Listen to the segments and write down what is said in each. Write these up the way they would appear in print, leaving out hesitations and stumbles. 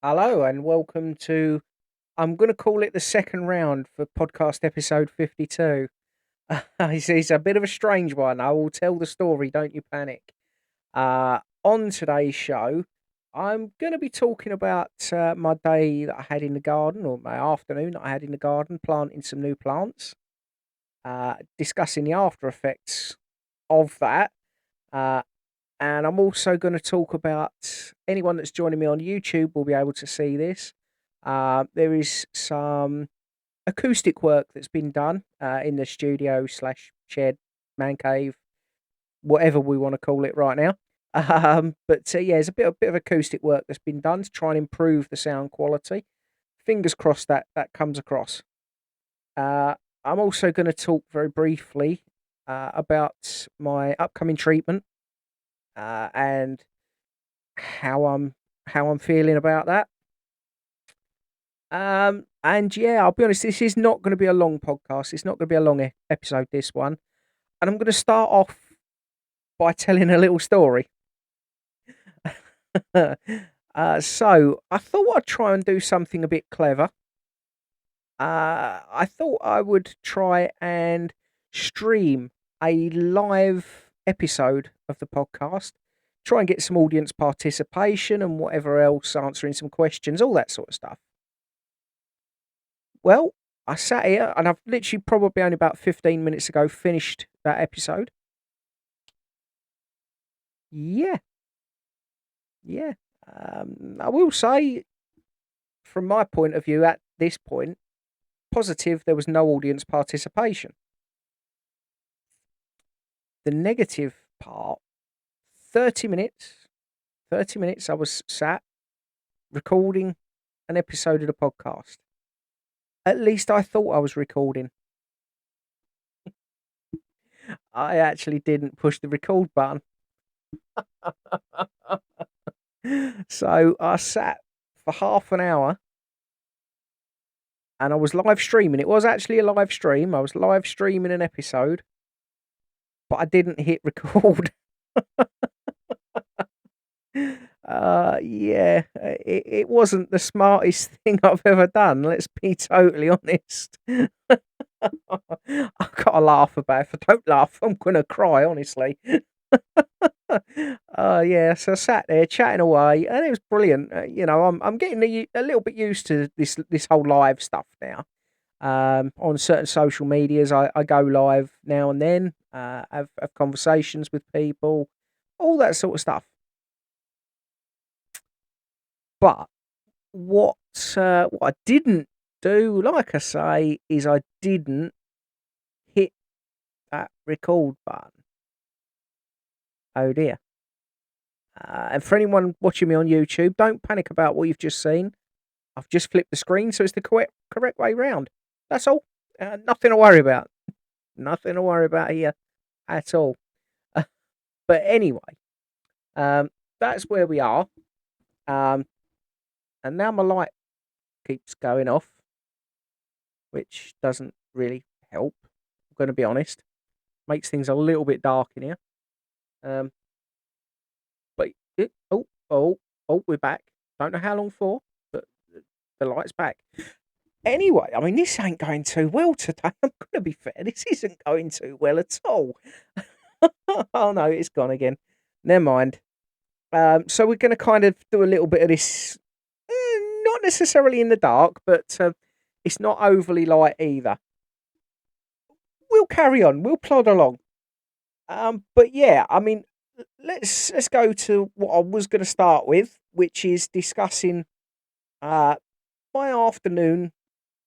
Hello and welcome to. I'm going to call it the second round for podcast episode 52. It's a bit of a strange one. I will tell the story, don't you panic. On today's show, I'm going to be talking about my day that I had in the garden, or my afternoon that I had in the garden, planting some new plants, discussing the after effects of that. Uh, and I'm also going to talk about anyone that's joining me on YouTube will be able to see this. There is some acoustic work that's been done in the studio slash shed, man cave, whatever we want to call it right now. But yeah, there's a bit of acoustic work that's been done to try and improve the sound quality. Fingers crossed that comes across. Uh, I'm also going to talk very briefly about my upcoming treatment and how I'm feeling about that. And yeah, I'll be honest, this is not going to be a long podcast. It's not going to be a long episode, this one. And I'm going to start off by telling a little story. So I thought I'd try and do something a bit clever. I thought I would try and stream a live episode of the podcast, try and get some audience participation and whatever else, answering some questions, all that sort of stuff. Well, I sat here and I've literally probably only about 15 minutes ago finished that episode. Yeah, yeah. I will say, from my point of view at this point, positive there was no audience participation. The negative part, 30 minutes, 30 minutes I was sat recording an episode of the podcast. At least I thought I was recording. I actually didn't push the record button. So I sat for half an hour and I was live streaming. It was actually a live stream. I was live streaming an episode, but I didn't hit record. Yeah, it wasn't the smartest thing I've ever done. Let's be totally honest. I've got to laugh about it. If I don't laugh, I'm gonna cry. Honestly. Yeah. So I sat there chatting away, and it was brilliant. I'm getting a little bit used to this whole live stuff now. On certain social medias, I go live now and then. Have conversations with people, all that sort of stuff. But what I didn't do, like I say, is I didn't hit that record button. Oh dear. And for anyone watching me on YouTube, don't panic about what you've just seen. I've just flipped the screen, so it's the correct way round. That's all. Nothing to worry about. Nothing to worry about here at all. But anyway, um, that's where we are. Um, and now my light keeps going off, which doesn't really help. I'm going to be honest. Makes things a little bit dark in here. Um, but we're back. Don't know how long for, but the light's back. Anyway, I mean, this ain't going too well today. I'm going to be fair. This isn't going too well at all. Oh no, it's gone again. Never mind. So we're going to kind of do a little bit of this, not necessarily in the dark, but it's not overly light either. We'll carry on. We'll plod along. But yeah, I mean, let's go to what I was going to start with, which is discussing uh my afternoon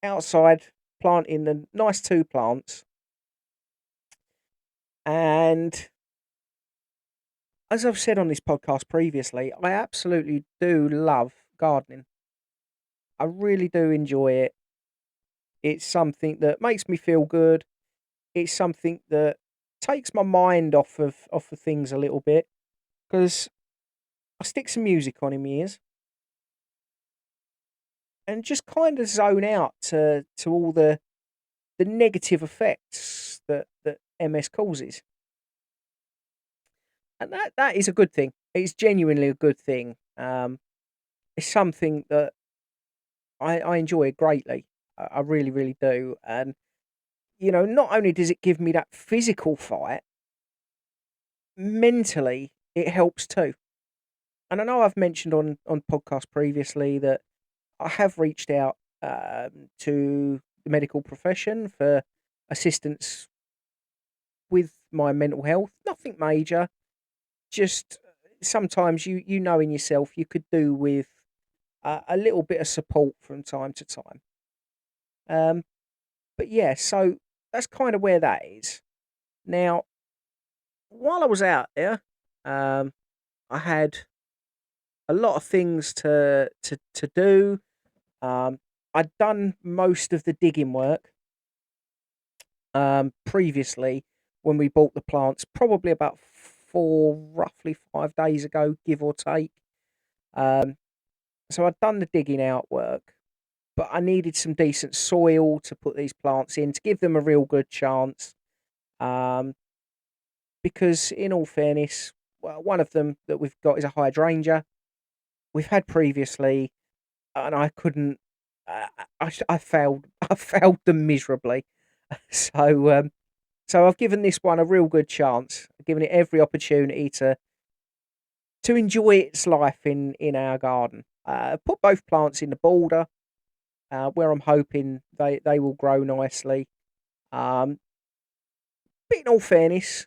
outside planting the nice two plants. And as I've said on this podcast previously, I absolutely do love gardening. I really do enjoy it. It's something that makes me feel good. It's something that takes my mind off of things a little bit because I stick some music on in my ears and just kind of zone out to all the negative effects that MS causes. And that is a good thing. It's genuinely a good thing. it's something that I enjoy greatly. I really, really do. And, not only does it give me that physical fight, mentally, it helps too. And I know I've mentioned on podcasts previously that I have reached out to the medical profession for assistance with my mental health. Nothing major, just sometimes you know in yourself you could do with a little bit of support from time to time. Um, but yeah, so that's kind of where that is. Now, while I was out there, um, I had a lot of things to do. I'd done most of the digging work previously when we bought the plants, probably about roughly 5 days ago, give or take. Um, so I'd done the digging out work, but I needed some decent soil to put these plants in to give them a real good chance. Um, because, in all fairness, well, one of them that we've got is a hydrangea. We've had previously, and I couldn't. I failed. I failed them miserably. So, so I've given this one a real good chance. I've given it every opportunity to enjoy its life in our garden. Put both plants in the border where I'm hoping they will grow nicely. Um, but in all fairness,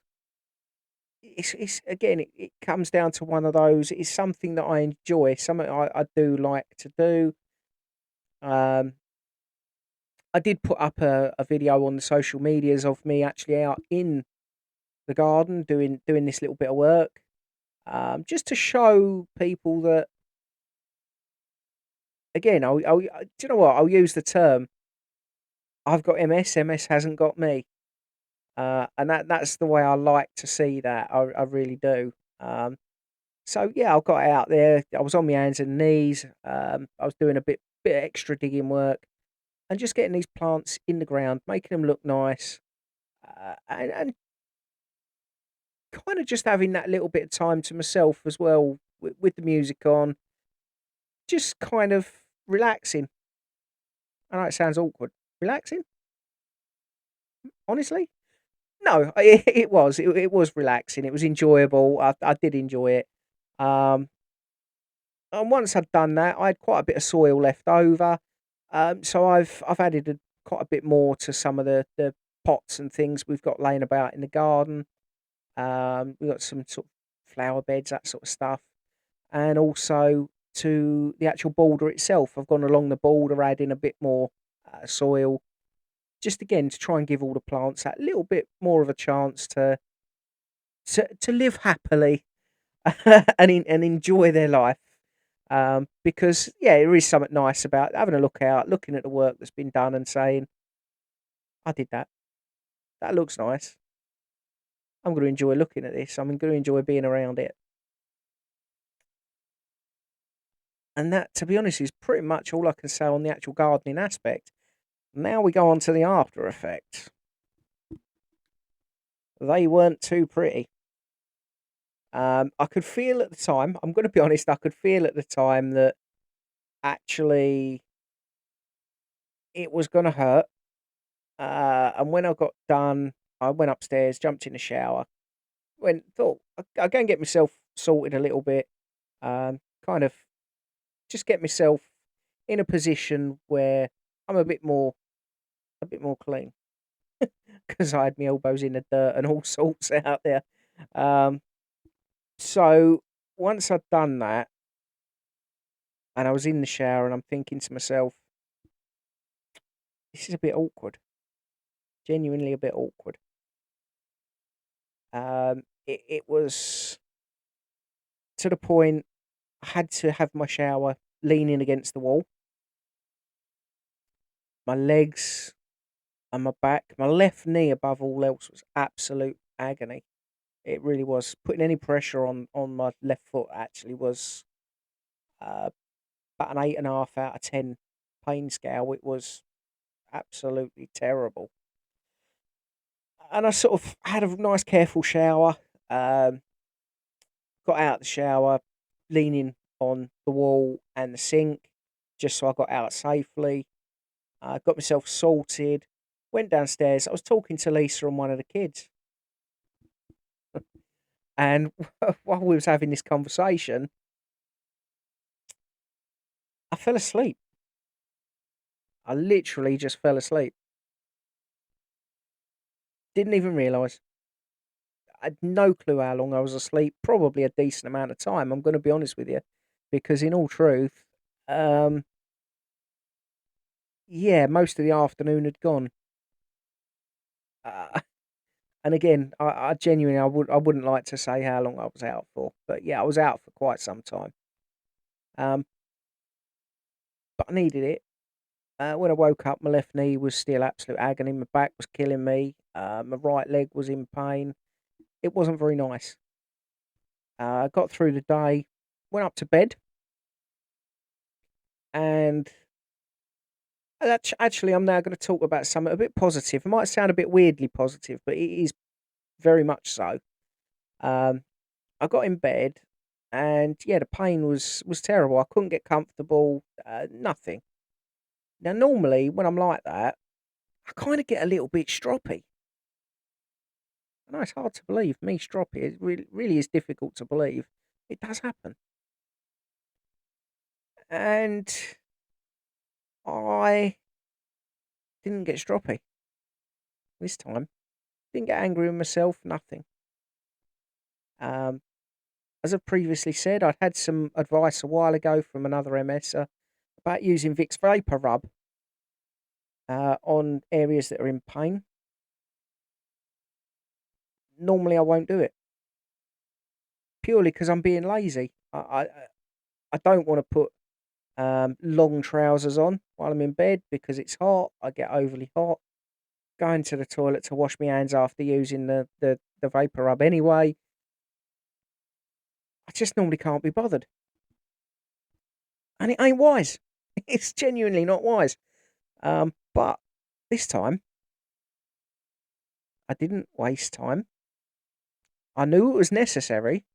it's again it comes down to one of those. It's something that I enjoy, something I do like to do. Um, I did put up a video on the social medias of me actually out in the garden doing this little bit of work, just to show people that again. Do you know what? I'll use the term. I've got MS. MS hasn't got me, and that's the way I like to see that. I really do. So yeah, I got out there. I was on my hands and knees. I was doing a bit of extra digging work and just getting these plants in the ground, making them look nice, and kind of just having that little bit of time to myself as well with the music on, just kind of relaxing. I know it sounds awkward. Relaxing, honestly. No, it was relaxing. It was enjoyable. I did enjoy it. Um, and once I'd done that, I had quite a bit of soil left over. So I've added quite a bit more to some of the pots and things we've got laying about in the garden. We've got some sort of flower beds, that sort of stuff, and also to the actual border itself. I've gone along the border, adding a bit more soil, just again to try and give all the plants that little bit more of a chance to live happily and enjoy their life. Because yeah, there is something nice about having a look out, looking at the work that's been done, and saying, "I did that. That looks nice. I'm going to enjoy looking at this. I'm going to enjoy being around it." And that, to be honest, is pretty much all I can say on the actual gardening aspect. Now we go on to the after effects. They weren't too pretty. I could feel at the time. I'm going to be honest. I could feel at the time that actually it was going to hurt. And when I got done, I went upstairs, jumped in the shower, thought I'll go and get myself sorted a little bit, kind of just get myself in a position where I'm a bit more clean because I had my elbows in the dirt and all sorts out there. Um, so once I'd done that and I was in the shower and I'm thinking to myself, this is a bit awkward, genuinely a bit awkward. It was to the point I had to have my shower leaning against the wall. My legs and my back, my left knee above all else was absolute agony. It really was. Putting any pressure on my left foot actually was uh, about an 8.5 out of 10 pain scale. It was absolutely terrible. And I sort of had a nice, careful shower. Um, got out of the shower, leaning on the wall and the sink, just so I got out safely. Got myself sorted, went downstairs. I was talking to Lisa and one of the kids, and while we was having this conversation, I fell asleep. I literally just fell asleep. Didn't even realise. I had no clue how long I was asleep. Probably a decent amount of time. I'm going to be honest with you, because in all truth, um, yeah, most of the afternoon had gone. Uh, and again, I genuinely, I wouldn't like to say how long I was out for, but yeah, I was out for quite some time. Um, but I needed it. When I woke up, my left knee was still absolute agony. My back was killing me. My right leg was in pain. It wasn't very nice. I got through the day, went up to bed, and actually, I'm now going to talk about something a bit positive. It might sound a bit weirdly positive, but it is very much so. Um, I got in bed, and yeah, the pain was terrible. I couldn't get comfortable. Nothing. Now, normally when I'm like that, I kind of get a little bit stroppy. I know it's hard to believe. Me stroppy. It really is difficult to believe. It does happen, and I didn't get stroppy this time. Didn't get angry with myself. Nothing. Um, as I previously said, I'd had some advice a while ago from another MSer about using Vicks Vapor Rub on areas that are in pain. Normally, I won't do it purely because I'm being lazy. I don't want to put long trousers on while I'm in bed because it's hot. I get overly hot. Going to the toilet to wash my hands after using the vapor rub anyway. I just normally can't be bothered. And it ain't wise. It's genuinely not wise. But this time, I didn't waste time. I knew it was necessary,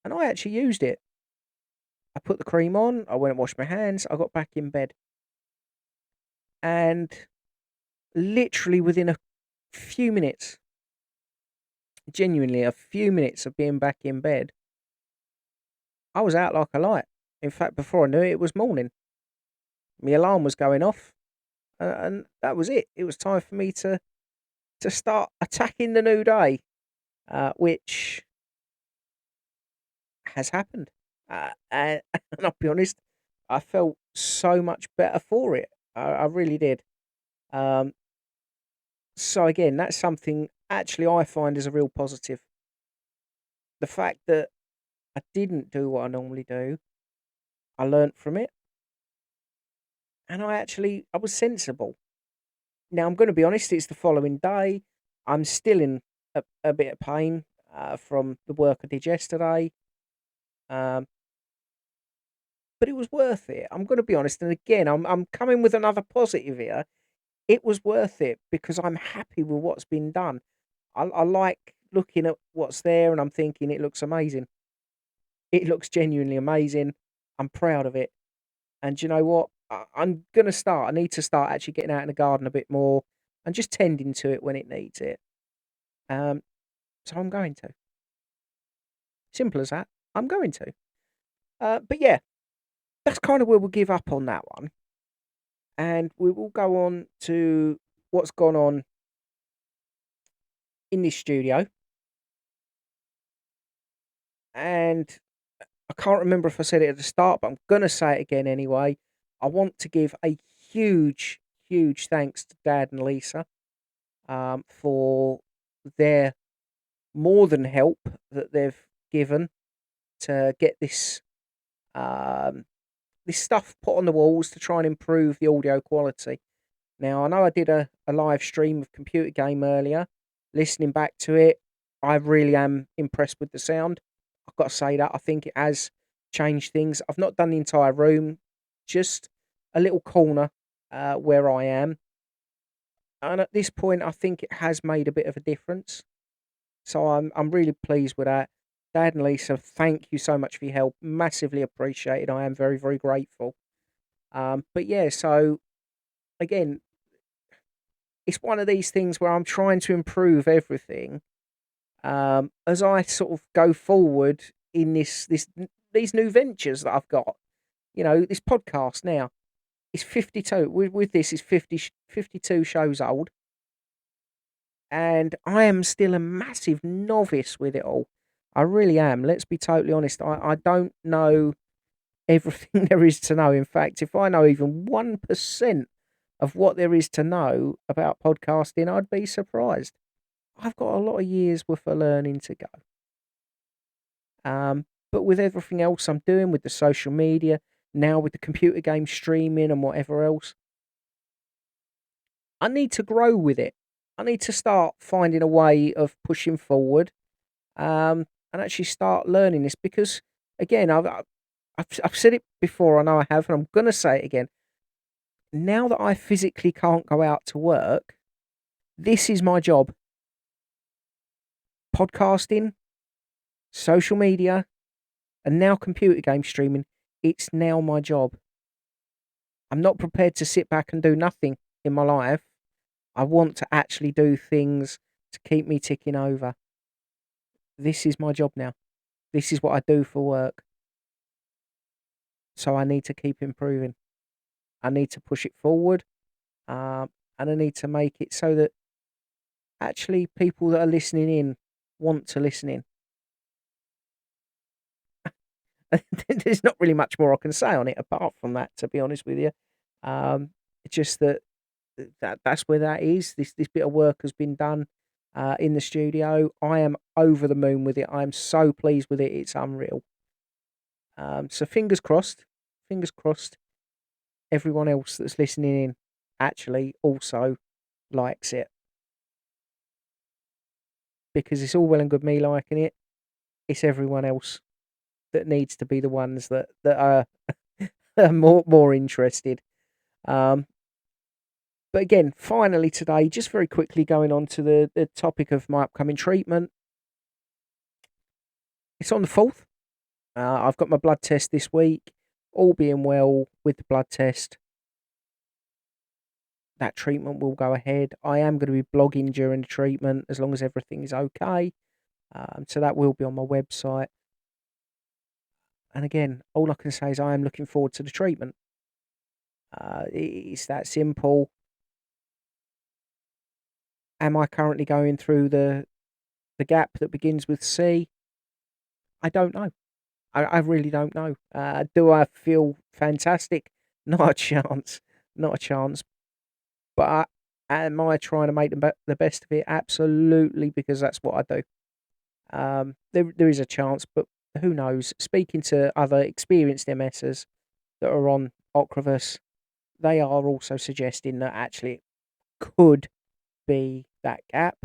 and I actually used it. I put the cream on, I went and washed my hands, I got back in bed. And literally within a few minutes, genuinely a few minutes of being back in bed, I was out like a light. In fact, before I knew it, it was morning. My alarm was going off, and that was it. It was time for me to start attacking the new day, which has happened. And, and I'll be honest, I felt so much better for it. I really did. Um, so again, that's something actually I find is a real positive. The fact that I didn't do what I normally do, I learnt from it, and I was sensible. Now I'm going to be honest, it's the following day. I'm still in a bit of pain from the work I did yesterday, um, but it was worth it. I'm going to be honest, and again, I'm coming with another positive here. It was worth it because I'm happy with what's been done. I like looking at what's there, and I'm thinking it looks amazing. It looks genuinely amazing. I'm proud of it. And do you know what? I'm going to start. I need to start actually getting out in the garden a bit more and just tending to it when it needs it. Um, so I'm going to. Simple as that. I'm going to. But yeah, that's kind of where we'll give up on that one. And we will go on to what's gone on in this studio. And I can't remember if I said it at the start, but I'm going to say it again anyway. I want to give a huge, huge thanks to Dad and Lisa for their more than help that they've given to get um, this stuff put on the walls to try and improve the audio quality. Now, I know I did a live stream of Computer Game earlier. Listening back to it, I really am impressed with the sound. I've got to say that. I think it has changed things. I've not done the entire room, just a little corner where I am. And at this point, I think it has made a bit of a difference. So I'm really pleased with that. Dad and Lisa, thank you so much for your help. Massively appreciated. I am very, very grateful. But yeah, so again, it's one of these things where I'm trying to improve everything as I sort of go forward in these new ventures that I've got. You know, this podcast now is 52. With this is 52 shows old, and I am still a massive novice with it all. I really am. Let's be totally honest. I don't know everything there is to know. In fact, if I know even 1% of what there is to know about podcasting, I'd be surprised. I've got a lot of years worth of learning to go. But with everything else I'm doing, with the social media, now with the computer game streaming and whatever else, I need to grow with it. I need to start finding a way of pushing forward, and actually start learning this because, again, I've said it before. I know I have, and I'm gonna say it again. Now that I physically can't go out to work, this is my job. Podcasting, social media, and now computer game streaming. It's now my job. I'm not prepared to sit back and do nothing in my life. I want to actually do things to keep me ticking over. This is my job now. This is what I do for work. So I need to keep improving. I need to push it forward. And I need to make it so that actually people that are listening in want to listen in. There's not really much more I can say on it apart from that, to be honest with you. It's just that's where that is. This bit of work has been done in the studio. I am over the moon with it. I am so pleased with it. It's unreal. So fingers crossed. Fingers crossed. Everyone else that's listening in actually also likes it, because it's all well and good me liking it. It's everyone else that needs to be the ones that are more interested. Um, but again, finally today, just very quickly going on to the topic of my upcoming treatment. It's on the 4th. I've got my blood test this week. All being well with the blood test, that treatment will go ahead. I am going to be blogging during the treatment as long as everything is okay. So that will be on my website. And again, all I can say is I am looking forward to the treatment. It's that simple. Am I currently going through the gap that begins with C? I don't know. I really don't know. Do I feel fantastic? Not a chance. Not a chance. But am I trying to make the best of it? Absolutely, because that's what I do. There is a chance, but who knows? Speaking to other experienced MSers that are on Ocrevus, they are also suggesting that actually it could be that gap.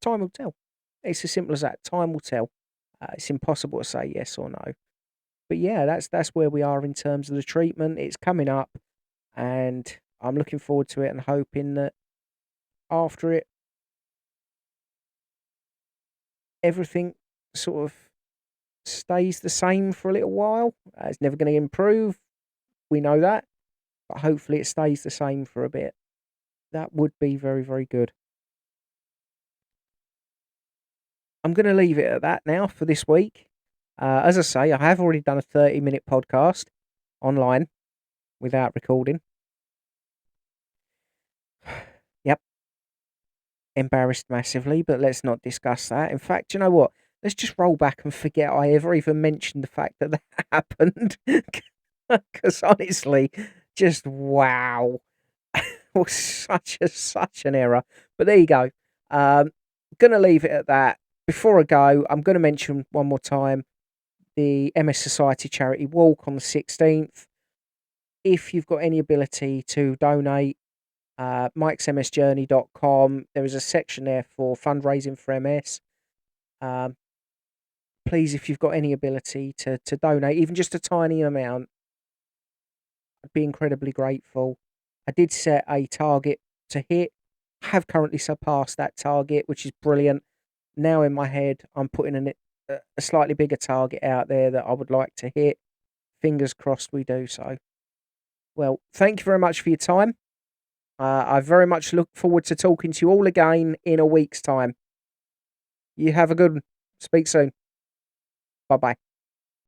Time will tell. It's as simple as that. Time will tell. It's impossible to say yes or no. But yeah, that's where we are in terms of the treatment. It's coming up, and I'm looking forward to it and hoping that after it, everything sort of stays the same for a little while. It's never going to improve. We know that. But hopefully it stays the same for a bit. That would be very, very good. I'm going to leave it at that now for this week. As I say, I have already done a 30-minute podcast online without recording. Yep. Embarrassed massively, but let's not discuss that. In fact, you know what? Let's just roll back and forget I ever even mentioned the fact that that happened. Because honestly, just wow. Was such an error. But there you go. Gonna leave it at that. Before I go, I'm gonna mention one more time the MS Society charity walk on the 16th. If you've got any ability to donate, mikesmsjourney.com, there is a section there for fundraising for MS. Please, if you've got any ability to donate, even just a tiny amount, I'd be incredibly grateful. I did set a target to hit. I have currently surpassed that target, which is brilliant. Now in my head, I'm putting a slightly bigger target out there that I would like to hit. Fingers crossed we do so. Well, thank you very much for your time. I very much look forward to talking to you all again in a week's time. You have a good one. Speak soon. Bye bye.